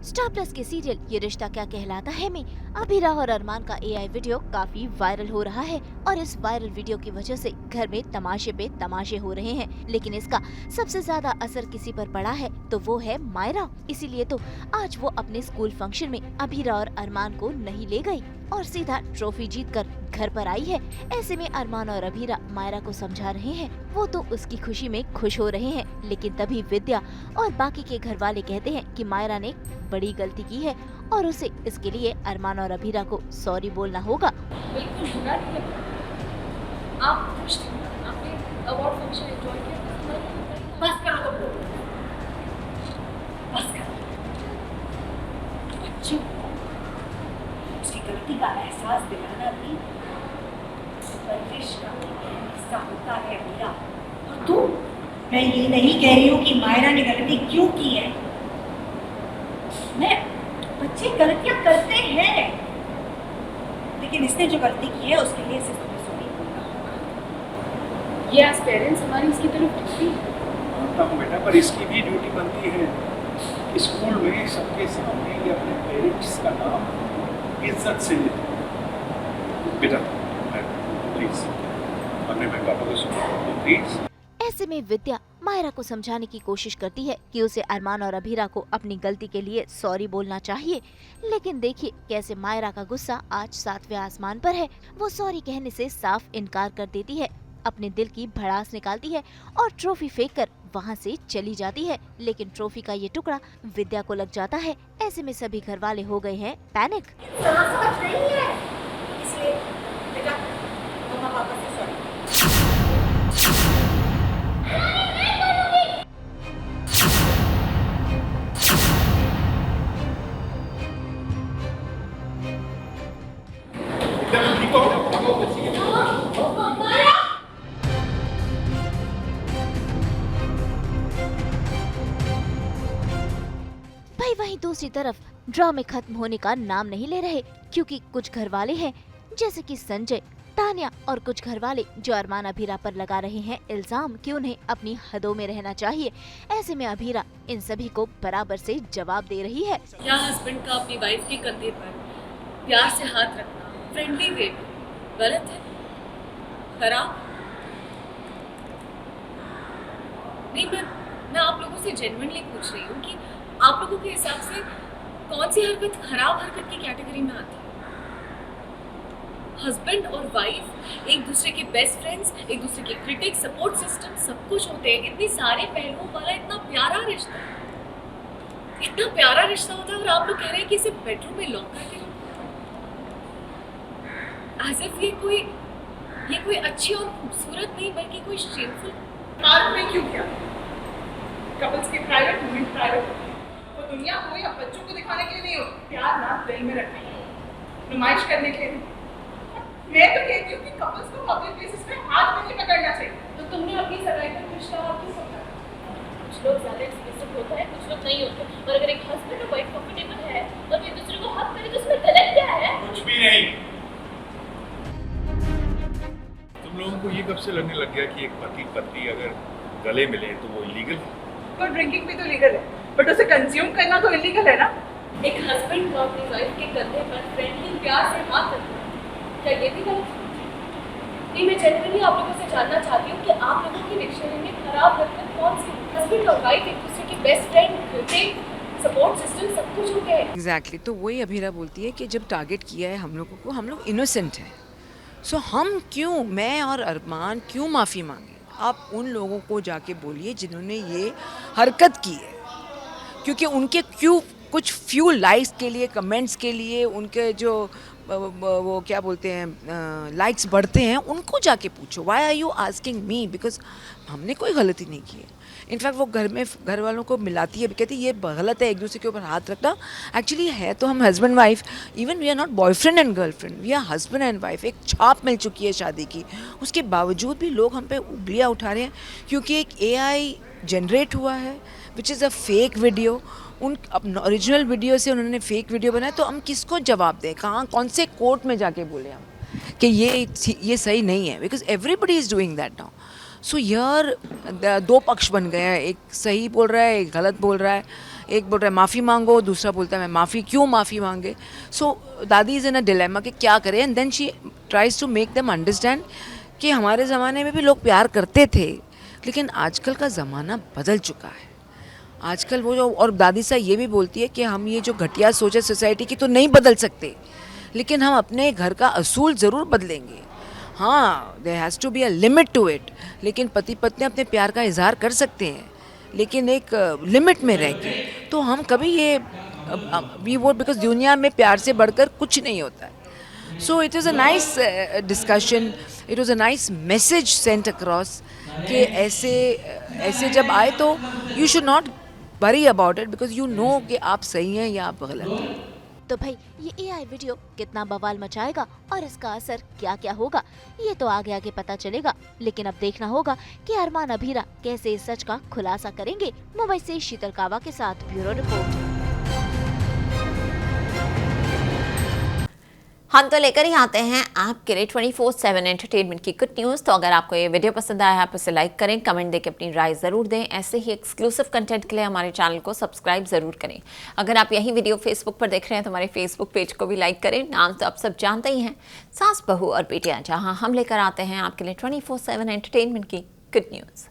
Star plus के serial ये रिश्ता क्या कहलाता है में अभिरा और अरमान का एआई वीडियो काफी वायरल हो रहा है और इस वायरल वीडियो की वजह से घर में तमाशे पे तमाशे हो रहे हैं। लेकिन इसका सबसे ज्यादा असर किसी पर पड़ा है तो वो है मायरा। इसीलिए तो आज वो अपने स्कूल फंक्शन में अभिरा और अरमान को नहीं ले गई और सीधा ट्रॉफी जीतकर घर पर आई है। ऐसे में अरमान और अभिरा मायरा को समझा रहे हैं, वो तो उसकी खुशी में खुश हो रहे हैं। लेकिन तभी विद्या और बाकी के घर वाले कहते हैं कि मायरा ने बड़ी गलती की है और उसे इसके लिए अरमान और अभिरा को सॉरी बोलना होगा। बिल्कुल बुरा नहीं है। आप खुश थे, आपने अवार्ड फंक्शन एंजॉय किया। बस करो तो बोलो, बस करो। बच्चों उसकी गलती का एहसास दिलाना भी परवरिश का हिस्सा होता है अमीरा। और तू, मैं ये नहीं कह रही हूँ कि मायरा ने गलती क्यों की है। मैं बच्चे गलतियां करते हैं, लेकिन इसने जो गलती की है उसके लिए सिर्फ तुम्हें सॉरी बोलना होगा। ये एज पेरेंट्स हमारी इसकी तरफ ड्यूटी है। मानता हूँ बेटा, पर इसकी भी ड्यूटी बनती है कि स्कूल में सबके सामने ये अपने पेरेंट्स का नाम इज्जत से ले। बेटा प्लीज, हमने मैं पापा को सुना प्लीज। ऐसे में विद्या मायरा को समझाने की कोशिश करती है कि उसे अरमान और अभिरा को अपनी गलती के लिए सॉरी बोलना चाहिए। लेकिन देखिए कैसे मायरा का गुस्सा आज 7वें आसमान पर है। वो सॉरी कहने से साफ इनकार कर देती है, अपने दिल की भड़ास निकालती है और ट्रॉफी फेंक कर वहाँ से चली जाती है। लेकिन ट्रॉफी का ये टुकड़ा विद्या को लग जाता है। ऐसे में सभी घर वाले हो गए हैं पैनिक। समझ नहीं है, इसलिए बेटा मम्मा पापा से सॉरी। भाई वहीं दूसरी तरफ ड्रामे खत्म होने का नाम नहीं ले रहे, क्योंकि कुछ घर वाले हैं जैसे कि संजय, तान्या और कुछ घर वाले जो अरमान अभिरा पर लगा रहे हैं इल्जाम कि उन्हें अपनी हदों में रहना चाहिए। ऐसे में अभिरा इन सभी को बराबर से जवाब दे रही है। क्या हस्बैंड का अपनी वाइफ के कंधे पर प्यार से हाथ रखना फ्रेंडली वे गलत है, खराब नहीं। मैं आप लोगों से जेन्युइनली पूछ रही हूँ कि आप लोगों के हिसाब से कौन सी हरकत खराब हरकत की कैटेगरी में आती है। हस्बैंड और वाइफ एक दूसरे के बेस्ट फ्रेंड्स, एक दूसरे के क्रिटिक, सपोर्ट सिस्टम सब कुछ होते हैं। इतने सारे पहलुओं वाला इतना प्यारा रिश्ता होता है और आप लोग कह रहे हैं कि इसे बेडरूम में लॉक करके रखो। एज इफ ये कोई अच्छी और खूबसूरत नहीं बल्कि कोई शेमफुल। पार्क में क्यों किया? कपल्स की प्राइवेट मूवमेंट प्राइवेट होती है, वो दुनिया को या बच्चों को दिखाने के लिए नहीं होती। प्यार ना दिल में रखने के लिए, नुमाइश करने के लिए नहीं। मैं तो कहती हूँ कि कपल्स को पब्लिक प्लेसेस में हाथ में नहीं पकड़ना चाहिए। तो तुमने अपनी सगाई पर रिश्ता क्यों पकड़ा? कुछ लोग ज़्यादा एक्सप्रेसिव होता है, कुछ लोग नहीं होते। और अगर एक हस्बैंड और वाइफ कंफर्टेबल है और एक दूसरे को हक करे तो उसमें गलत क्या है? कुछ भी नहीं। तुम लोगों को ये कब से लगने लग गया कि एक पति पत्नी अगर गले मिले तो वो इलीगल है? तो ड्रिंकिंग भी तो लीगल है, बट उसे कंज्यूम करना तो इलीगल है ना। एक हस्बैंड को अपनी वाइफ के कंधे पर फ्रेंडली प्यार से हाथ रखना, क्या ये भी गलत है? नहीं, मैं जेन्युइनली आप लोगों से जानना चाहती हूँ कि आप लोगों की डिक्शनरी में खराब हरकत कौन सी है? हस्बैंड और वाइफ एक दूसरे के best friend, critic, support system सब कुछ हो गया है। एग्जैक्टली तो वही अभिरा बोलती है कि जब टारगेट किया है हम लोगों को, हम लोग इनोसेंट हैं। सो हम क्यों, मैं और अरमान क्यों माफ़ी मांगे? आप उन लोगों को जाके बोलिए जिन्होंने ये हरकत की है, क्योंकि उनके क्यों कुछ फ्यू लाइक्स के लिए, कमेंट्स के लिए उनके जो वो क्या बोलते हैं लाइक्स बढ़ते हैं, उनको जाके पूछो why are you asking me, because हमने कोई गलती नहीं की है। इनफैक्ट वो घर वालों को मिलाती है, कहती है ये गलत है एक दूसरे के ऊपर हाथ रखना। एक्चुअली है तो हम husband wife, even we are not boyfriend and girlfriend, we are husband and wife. एक छाप मिल चुकी है शादी की, उसके बावजूद भी लोग हम पे उंगलियां उठा रहे हैं क्योंकि एक AI जनरेट हुआ है which is a fake video. उन ओरिजिनल वीडियो से उन्होंने फेक वीडियो बनाया, तो हम किसको जवाब दें? कहाँ कौन से कोर्ट में जाके बोले हम कि ये सही नहीं है? Because everybody is doing that now. So यार दो पक्ष बन गए हैं, एक सही बोल रहा है, एक गलत बोल रहा है। एक बोल रहा है माफ़ी मांगो, दूसरा बोलता है मैं माफ़ी क्यों माफ़ी मांगे. सो दादी इज़ इन अ डिलेमा कि क्या करें. And then she tries to make them understand कि हमारे ज़माने में भी लोग प्यार करते थे, लेकिन आजकल का ज़माना बदल चुका है. आजकल वो जो, और दादी सा ये भी बोलती है कि हम ये जो घटिया सोच है सोसाइटी की तो नहीं बदल सकते, लेकिन हम अपने घर का असूल ज़रूर बदलेंगे. हाँ, there has to be a limit to it. लेकिन पति पत्नी अपने प्यार का इजहार कर सकते हैं, लेकिन एक लिमिट में रह के. तो हम कभी ये वी वोट, बिकॉज दुनिया में प्यार से बढ़कर कुछ नहीं होता है. So it was a nice discussion. It was a nice message sent across कि ऐसे जब आए तो you should not worry about it because you know कि आप सही हैं या आप गलत हैं. तो भाई ये एआई वीडियो कितना बवाल मचाएगा और इसका असर क्या क्या होगा, ये तो आगे आगे पता चलेगा. लेकिन अब देखना होगा कि अरमान अभीरा कैसे इस सच का खुलासा करेंगे. मुंबई से शीतल कावा के साथ ब्यूरो रिपोर्ट. हम तो लेकर ही आते हैं आपके लिए 24/7 एंटरटेनमेंट की गुड न्यूज़. तो अगर आपको ये वीडियो पसंद आया, आप इसे लाइक करें, कमेंट देके अपनी राय ज़रूर दें. ऐसे ही एक्सक्लूसिव कंटेंट के लिए हमारे चैनल को सब्सक्राइब ज़रूर करें. अगर आप यही वीडियो फेसबुक पर देख रहे हैं तो हमारे फेसबुक पेज को भी लाइक करें. नाम तो आप सब जानते ही हैं, सास बहू और बेटियाँ, जहाँ हम लेकर आते हैं आपके लिए 24/7 एंटरटेनमेंट की गुड न्यूज़.